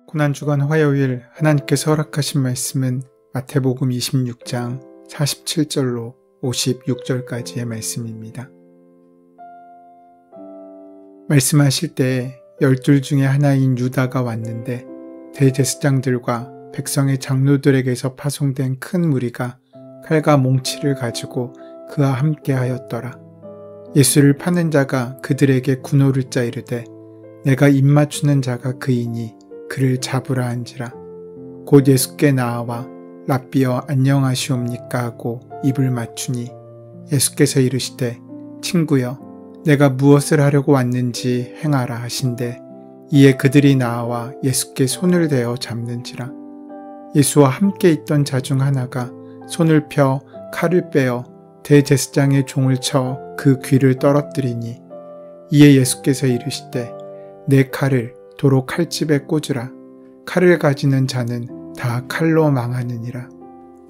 고난주간 화요일 하나님께서 허락하신 말씀은 마태복음 26장 47절로 56절까지의 말씀입니다. 말씀하실 때에 12 중에 하나인 유다가 왔는데 대제사장들과 백성의 장로들에게서 파송된 큰 무리가 칼과 몽치를 가지고 그와 함께 하였더라. 예수를 파는 자가 그들에게 군호를 짜 이르되 내가 입맞추는 자가 그이니 그를 잡으라 한지라. 곧 예수께 나아와 랍비여 안녕하시옵니까 하고 입을 맞추니 예수께서 이르시되 친구여 내가 무엇을 하려고 왔는지 행하라 하신대 이에 그들이 나아와 예수께 손을 대어 잡는지라. 예수와 함께 있던 자 중 하나가 손을 펴 칼을 빼어 대제사장의 종을 쳐 그 귀를 떨어뜨리니 이에 예수께서 이르시되 내 칼을 도로 칼집에 꽂으라. 칼을 가지는 자는 다 칼로 망하느니라.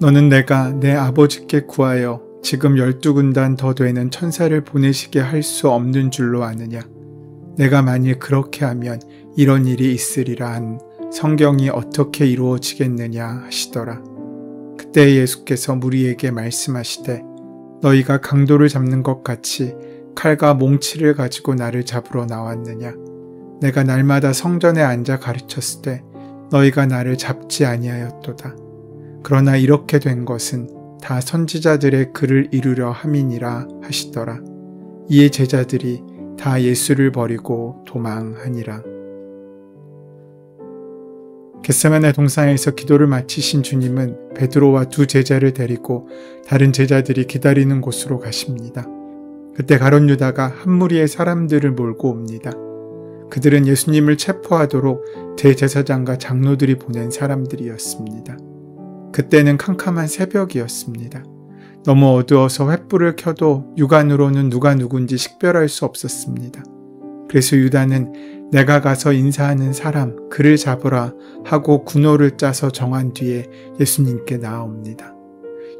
너는 내가 내 아버지께 구하여 지금 12군단 더 되는 천사를 보내시게 할 수 없는 줄로 아느냐. 내가 만일 그렇게 하면 이런 일이 있으리라 한 성경이 어떻게 이루어지겠느냐 하시더라. 그때 예수께서 무리에게 말씀하시되 너희가 강도를 잡는 것 같이 칼과 몽치를 가지고 나를 잡으러 나왔느냐. 내가 날마다 성전에 앉아 가르쳤을 때 너희가 나를 잡지 아니하였도다. 그러나 이렇게 된 것은 다 선지자들의 글을 이루려 함이니라 하시더라. 이에 제자들이 다 예수를 버리고 도망하니라. 겟세마네 동산에서 기도를 마치신 주님은 베드로와 2 제자를 데리고 다른 제자들이 기다리는 곳으로 가십니다. 그때 가룟 유다가 한 무리의 사람들을 몰고 옵니다. 그들은 예수님을 체포하도록 대제사장과 장로들이 보낸 사람들이었습니다. 그때는 캄캄한 새벽이었습니다. 너무 어두워서 횃불을 켜도 육안으로는 누가 누군지 식별할 수 없었습니다. 그래서 유다는 내가 가서 인사하는 사람 그를 잡으라 하고 군호를 짜서 정한 뒤에 예수님께 나아옵니다.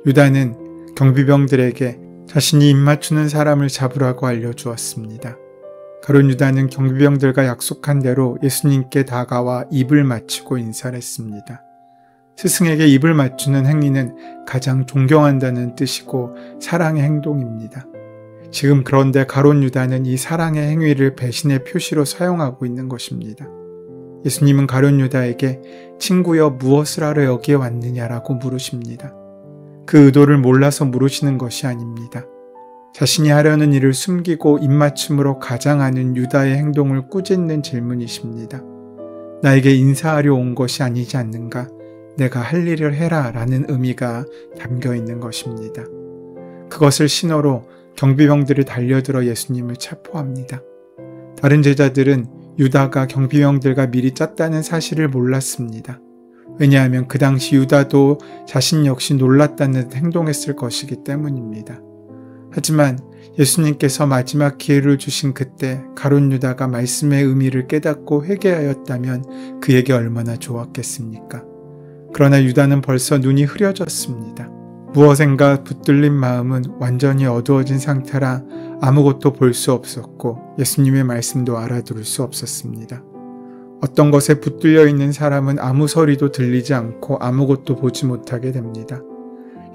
유다는 경비병들에게 자신이 입맞추는 사람을 잡으라고 알려주었습니다. 가룟 유다는 경비병들과 약속한 대로 예수님께 다가와 입을 맞추고 인사를 했습니다. 스승에게 입을 맞추는 행위는 가장 존경한다는 뜻이고 사랑의 행동입니다. 지금 그런데 가룟 유다는 이 사랑의 행위를 배신의 표시로 사용하고 있는 것입니다. 예수님은 가룟 유다에게 친구여 무엇을 하러 여기에 왔느냐라고 물으십니다. 그 의도를 몰라서 물으시는 것이 아닙니다. 자신이 하려는 일을 숨기고 입맞춤으로 가장하는 유다의 행동을 꾸짖는 질문이십니다. 나에게 인사하려 온 것이 아니지 않는가? 내가 할 일을 해라 라는 의미가 담겨 있는 것입니다. 그것을 신호로 경비병들이 달려들어 예수님을 체포합니다. 다른 제자들은 유다가 경비병들과 미리 짰다는 사실을 몰랐습니다. 왜냐하면 그 당시 유다도 자신 역시 놀랐다는 듯 행동했을 것이기 때문입니다. 하지만 예수님께서 마지막 기회를 주신 그때 가룟 유다가 말씀의 의미를 깨닫고 회개하였다면 그에게 얼마나 좋았겠습니까? 그러나 유다는 벌써 눈이 흐려졌습니다. 무엇인가 붙들린 마음은 완전히 어두워진 상태라 아무것도 볼 수 없었고 예수님의 말씀도 알아들을 수 없었습니다. 어떤 것에 붙들려 있는 사람은 아무 소리도 들리지 않고 아무것도 보지 못하게 됩니다.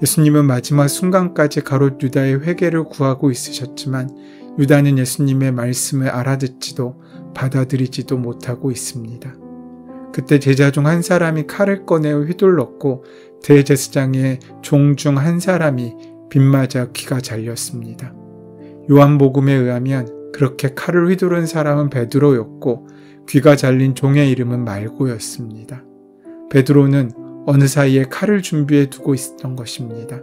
예수님은 마지막 순간까지 가룟 유다의 회개를 구하고 있으셨지만 유다는 예수님의 말씀을 알아듣지도 받아들이지도 못하고 있습니다. 그때 제자 중 한 사람이 칼을 꺼내어 휘둘렀고 대제사장의 종 중 한 사람이 빗맞아 귀가 잘렸습니다. 요한복음에 의하면 그렇게 칼을 휘두른 사람은 베드로였고 귀가 잘린 종의 이름은 말고였습니다. 베드로는 어느 사이에 칼을 준비해 두고 있었던 것입니다.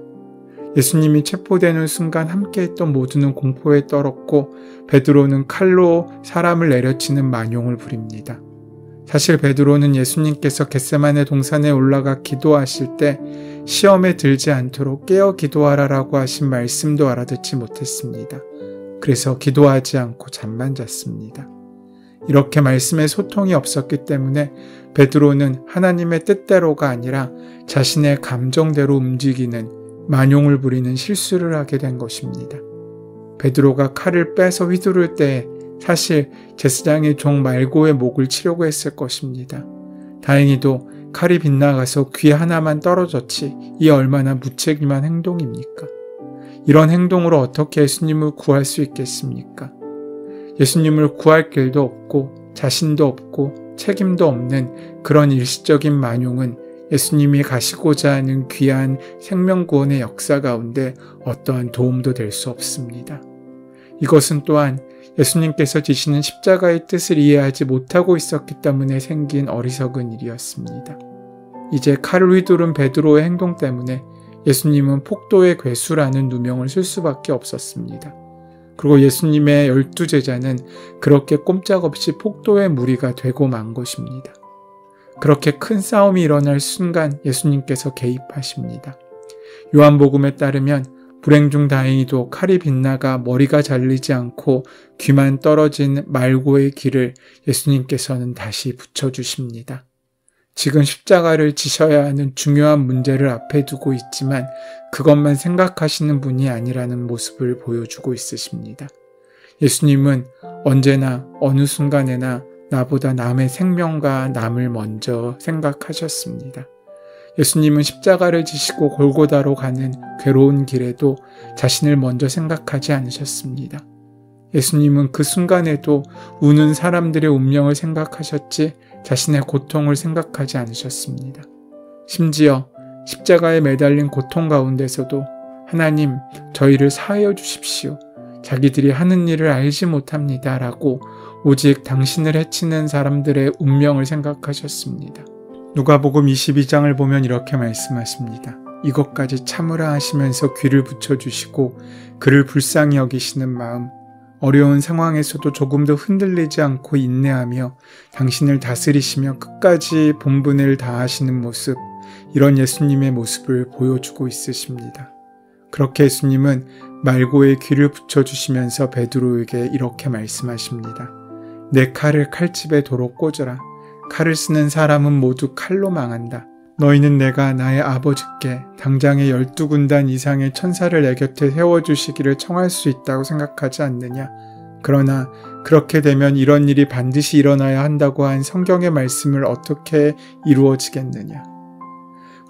예수님이 체포되는 순간 함께했던 모두는 공포에 떨었고 베드로는 칼로 사람을 내려치는 만용을 부립니다. 사실 베드로는 예수님께서 겟세마네 동산에 올라가 기도하실 때 시험에 들지 않도록 깨어 기도하라라고 하신 말씀도 알아듣지 못했습니다. 그래서 기도하지 않고 잠만 잤습니다. 이렇게 말씀에 소통이 없었기 때문에 베드로는 하나님의 뜻대로가 아니라 자신의 감정대로 움직이는 만용을 부리는 실수를 하게 된 것입니다. 베드로가 칼을 빼서 휘두를 때 사실 제사장의 종 말고의 목을 치려고 했을 것입니다. 다행히도 칼이 빗나가서 귀 하나만 떨어졌지 이 얼마나 무책임한 행동입니까? 이런 행동으로 어떻게 예수님을 구할 수 있겠습니까? 예수님을 구할 길도 없고 자신도 없고 책임도 없는 그런 일시적인 만용은 예수님이 가시고자 하는 귀한 생명구원의 역사 가운데 어떠한 도움도 될 수 없습니다. 이것은 또한 예수님께서 지시는 십자가의 뜻을 이해하지 못하고 있었기 때문에 생긴 어리석은 일이었습니다. 이제 칼을 휘두른 베드로의 행동 때문에 예수님은 폭도의 괴수라는 누명을 쓸 수밖에 없었습니다. 그리고 예수님의 12제자는 그렇게 꼼짝없이 폭도의 무리가 되고 만 것입니다. 그렇게 큰 싸움이 일어날 순간 예수님께서 개입하십니다. 요한복음에 따르면 불행 중 다행히도 칼이 빗나가 머리가 잘리지 않고 귀만 떨어진 말고의 귀를 예수님께서는 다시 붙여주십니다. 지금 십자가를 지셔야 하는 중요한 문제를 앞에 두고 있지만 그것만 생각하시는 분이 아니라는 모습을 보여주고 있으십니다. 예수님은 언제나 어느 순간에나 나보다 남의 생명과 남을 먼저 생각하셨습니다. 예수님은 십자가를 지시고 골고다로 가는 괴로운 길에도 자신을 먼저 생각하지 않으셨습니다. 예수님은 그 순간에도 우는 사람들의 운명을 생각하셨지 자신의 고통을 생각하지 않으셨습니다. 심지어 십자가에 매달린 고통 가운데서도 하나님, 저희를 사하여 주십시오. 자기들이 하는 일을 알지 못합니다. 라고 오직 당신을 해치는 사람들의 운명을 생각하셨습니다. 누가복음 22장을 보면 이렇게 말씀하십니다. 이것까지 참으라 하시면서 귀를 붙여주시고 그를 불쌍히 여기시는 마음, 어려운 상황에서도 조금도 흔들리지 않고 인내하며 당신을 다스리시며 끝까지 본분을 다하시는 모습, 이런 예수님의 모습을 보여주고 있으십니다. 그렇게 예수님은 말고의 귀를 붙여주시면서 베드로에게 이렇게 말씀하십니다. 내 칼을 칼집에 도로 꽂으라. 칼을 쓰는 사람은 모두 칼로 망한다. 너희는 내가 나의 아버지께 당장의 12군단 이상의 천사를 내 곁에 세워주시기를 청할 수 있다고 생각하지 않느냐. 그러나 그렇게 되면 이런 일이 반드시 일어나야 한다고 한 성경의 말씀을 어떻게 이루어지겠느냐.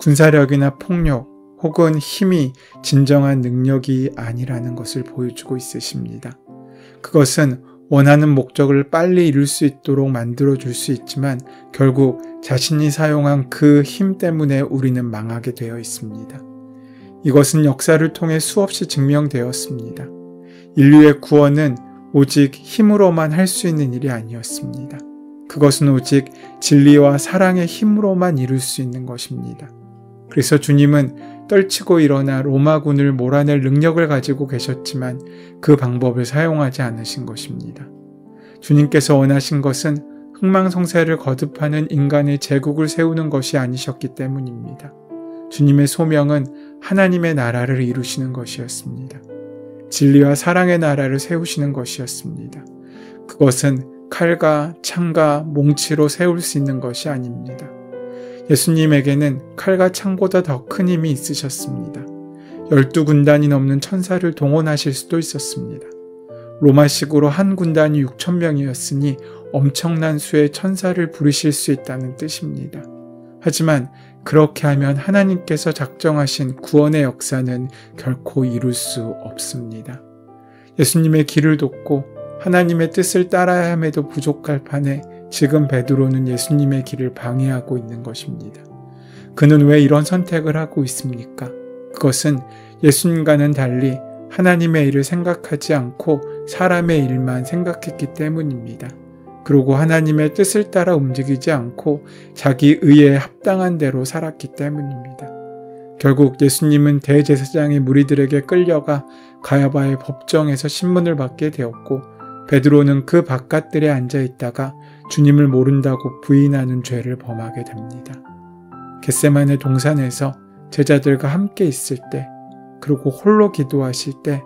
군사력이나 폭력 혹은 힘이 진정한 능력이 아니라는 것을 보여주고 있으십니다. 그것은 원하는 목적을 빨리 이룰 수 있도록 만들어줄 수 있지만 결국 자신이 사용한 그 힘 때문에 우리는 망하게 되어 있습니다. 이것은 역사를 통해 수없이 증명되었습니다. 인류의 구원은 오직 힘으로만 할 수 있는 일이 아니었습니다. 그것은 오직 진리와 사랑의 힘으로만 이룰 수 있는 것입니다. 그래서 주님은 떨치고 일어나 로마군을 몰아낼 능력을 가지고 계셨지만 그 방법을 사용하지 않으신 것입니다. 주님께서 원하신 것은 흥망성쇠를 거듭하는 인간의 제국을 세우는 것이 아니셨기 때문입니다. 주님의 소명은 하나님의 나라를 이루시는 것이었습니다. 진리와 사랑의 나라를 세우시는 것이었습니다. 그것은 칼과 창과 몽치로 세울 수 있는 것이 아닙니다. 예수님에게는 칼과 창보다 더 큰 힘이 있으셨습니다. 12군단이 넘는 천사를 동원하실 수도 있었습니다. 로마식으로 한 군단이 6,000명이었으니 엄청난 수의 천사를 부르실 수 있다는 뜻입니다. 하지만 그렇게 하면 하나님께서 작정하신 구원의 역사는 결코 이룰 수 없습니다. 예수님의 길을 돕고 하나님의 뜻을 따라야 함에도 부족할 판에 지금 베드로는 예수님의 길을 방해하고 있는 것입니다. 그는 왜 이런 선택을 하고 있습니까? 그것은 예수님과는 달리 하나님의 일을 생각하지 않고 사람의 일만 생각했기 때문입니다. 그리고 하나님의 뜻을 따라 움직이지 않고 자기 의에 합당한 대로 살았기 때문입니다. 결국 예수님은 대제사장의 무리들에게 끌려가 가야바의 법정에서 신문을 받게 되었고 베드로는 그 바깥들에 앉아 있다가 주님을 모른다고 부인하는 죄를 범하게 됩니다. 겟세마네 동산에서 제자들과 함께 있을 때 그리고 홀로 기도하실 때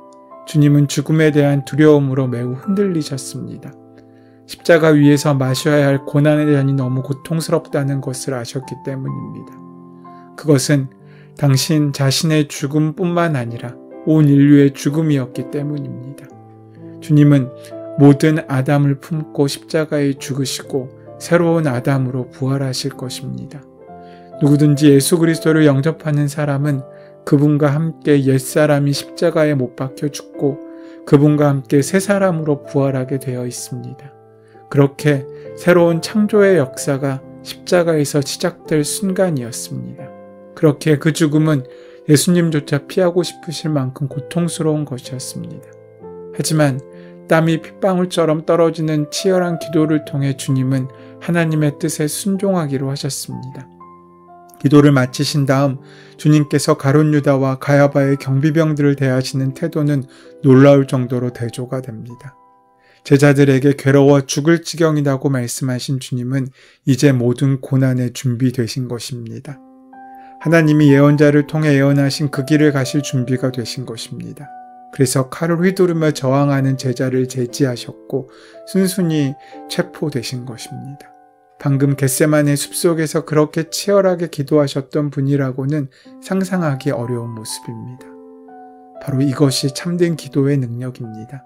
주님은 죽음에 대한 두려움으로 매우 흔들리셨습니다. 십자가 위에서 마셔야 할 고난에 대한이 너무 고통스럽다는 것을 아셨기 때문입니다. 그것은 당신 자신의 죽음뿐만 아니라 온 인류의 죽음이었기 때문입니다. 주님은 모든 아담을 품고 십자가에 죽으시고 새로운 아담으로 부활하실 것입니다. 누구든지 예수 그리스도를 영접하는 사람은 그분과 함께 옛사람이 십자가에 못 박혀 죽고 그분과 함께 새 사람으로 부활하게 되어 있습니다. 그렇게 새로운 창조의 역사가 십자가에서 시작될 순간이었습니다. 그렇게 그 죽음은 예수님조차 피하고 싶으실 만큼 고통스러운 것이었습니다. 하지만 땀이 핏방울처럼 떨어지는 치열한 기도를 통해 주님은 하나님의 뜻에 순종하기로 하셨습니다. 기도를 마치신 다음 주님께서 가룟 유다와 가야바의 경비병들을 대하시는 태도는 놀라울 정도로 대조가 됩니다. 제자들에게 괴로워 죽을 지경이라고 말씀하신 주님은 이제 모든 고난에 준비되신 것입니다. 하나님이 예언자를 통해 예언하신 그 길을 가실 준비가 되신 것입니다. 그래서 칼을 휘두르며 저항하는 제자를 제지하셨고 순순히 체포되신 것입니다. 방금 겟세마네 숲속에서 그렇게 치열하게 기도하셨던 분이라고는 상상하기 어려운 모습입니다. 바로 이것이 참된 기도의 능력입니다.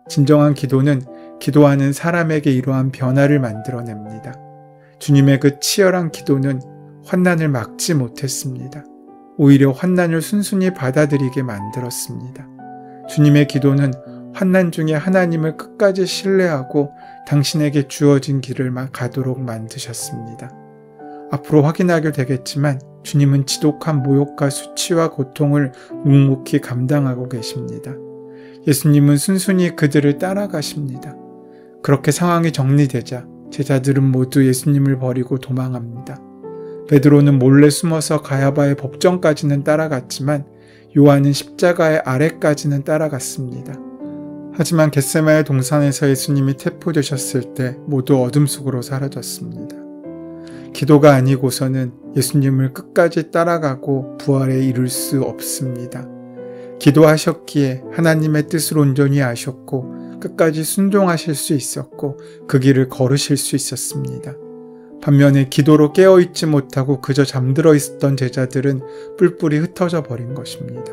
진정한 기도는 기도하는 사람에게 이러한 변화를 만들어냅니다. 주님의 그 치열한 기도는 환난을 막지 못했습니다. 오히려 환난을 순순히 받아들이게 만들었습니다. 주님의 기도는 환난 중에 하나님을 끝까지 신뢰하고 당신에게 주어진 길을 가도록 만드셨습니다. 앞으로 확인하게 되겠지만 주님은 지독한 모욕과 수치와 고통을 묵묵히 감당하고 계십니다. 예수님은 순순히 그들을 따라가십니다. 그렇게 상황이 정리되자 제자들은 모두 예수님을 버리고 도망합니다. 베드로는 몰래 숨어서 가야바의 법정까지는 따라갔지만 요한은 십자가의 아래까지는 따라갔습니다. 하지만 겟세마네 동산에서 예수님이 체포되셨을 때 모두 어둠 속으로 사라졌습니다. 기도가 아니고서는 예수님을 끝까지 따라가고 부활에 이룰 수 없습니다. 기도하셨기에 하나님의 뜻을 온전히 아셨고 끝까지 순종하실 수 있었고 그 길을 걸으실 수 있었습니다. 반면에 기도로 깨어있지 못하고 그저 잠들어 있었던 제자들은 뿔뿔이 흩어져 버린 것입니다.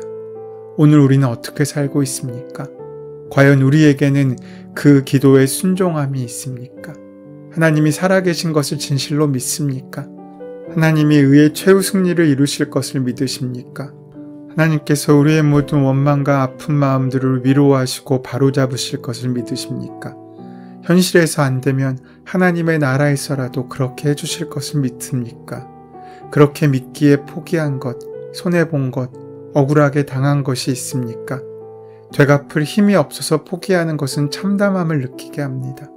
오늘 우리는 어떻게 살고 있습니까? 과연 우리에게는 그 기도의 순종함이 있습니까? 하나님이 살아계신 것을 진실로 믿습니까? 하나님이 의의 최후 승리를 이루실 것을 믿으십니까? 하나님께서 우리의 모든 원망과 아픈 마음들을 위로하시고 바로잡으실 것을 믿으십니까? 현실에서 안 되면 하나님의 나라에서라도 그렇게 해주실 것을 믿습니까? 그렇게 믿기에 포기한 것, 손해본 것, 억울하게 당한 것이 있습니까? 되갚을 힘이 없어서 포기하는 것은 참담함을 느끼게 합니다.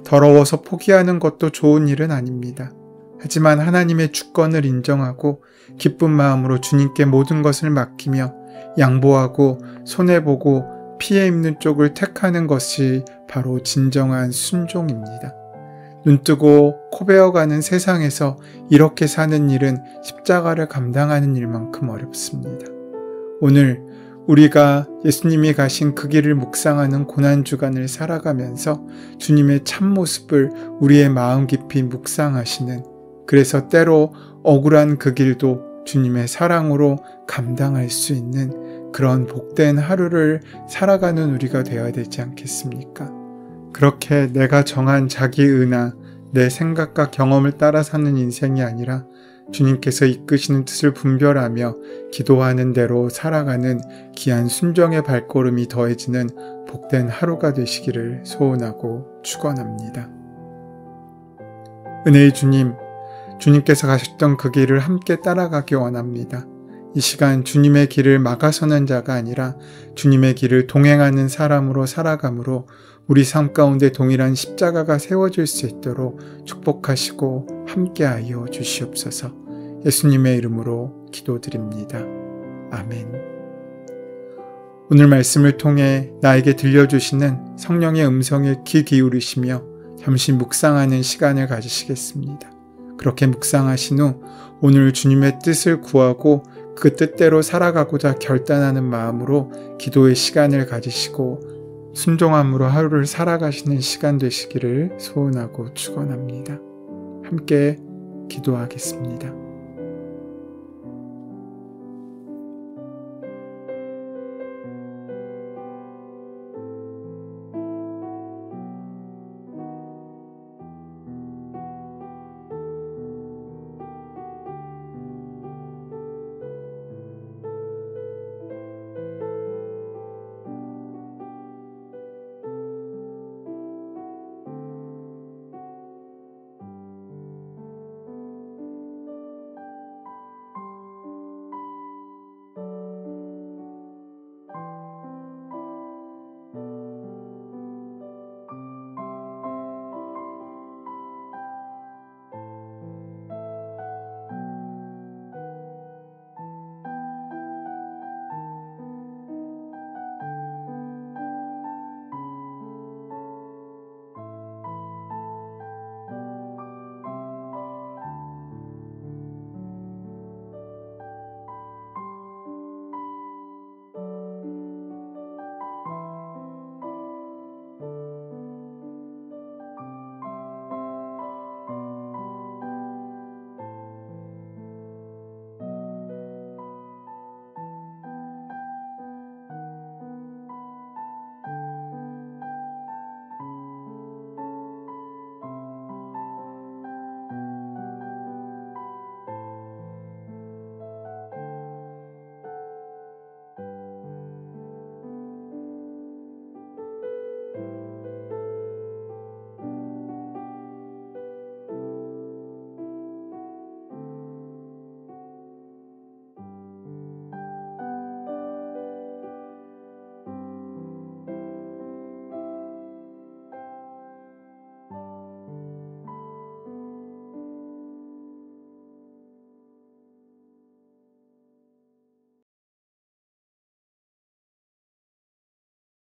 더러워서 포기하는 것도 좋은 일은 아닙니다. 하지만 하나님의 주권을 인정하고 기쁜 마음으로 주님께 모든 것을 맡기며 양보하고 손해보고 피해 입는 쪽을 택하는 것이 바로 진정한 순종입니다. 눈뜨고 코베어가는 세상에서 이렇게 사는 일은 십자가를 감당하는 일만큼 어렵습니다. 오늘 우리가 예수님이 가신 그 길을 묵상하는 고난주간을 살아가면서 주님의 참모습을 우리의 마음 깊이 묵상하시는, 그래서 때로 억울한 그 길도 주님의 사랑으로 감당할 수 있는 그런 복된 하루를 살아가는 우리가 되어야 되지 않겠습니까? 그렇게 내가 정한 자기 은하, 내 생각과 경험을 따라 사는 인생이 아니라 주님께서 이끄시는 뜻을 분별하며 기도하는 대로 살아가는 귀한 순종의 발걸음이 더해지는 복된 하루가 되시기를 소원하고 축원합니다. 은혜의 주님, 주님께서 가셨던 그 길을 함께 따라가기 원합니다. 이 시간 주님의 길을 막아서는 자가 아니라 주님의 길을 동행하는 사람으로 살아감으로 우리 삶 가운데 동일한 십자가가 세워질 수 있도록 축복하시고 함께하여 주시옵소서. 예수님의 이름으로 기도드립니다. 아멘. 오늘 말씀을 통해 나에게 들려주시는 성령의 음성에 귀 기울이시며 잠시 묵상하는 시간을 가지시겠습니다. 그렇게 묵상하신 후 오늘 주님의 뜻을 구하고 그 뜻대로 살아가고자 결단하는 마음으로 기도의 시간을 가지시고 순종함으로 하루를 살아가시는 시간 되시기를 소원하고 축원합니다. 함께 기도하겠습니다.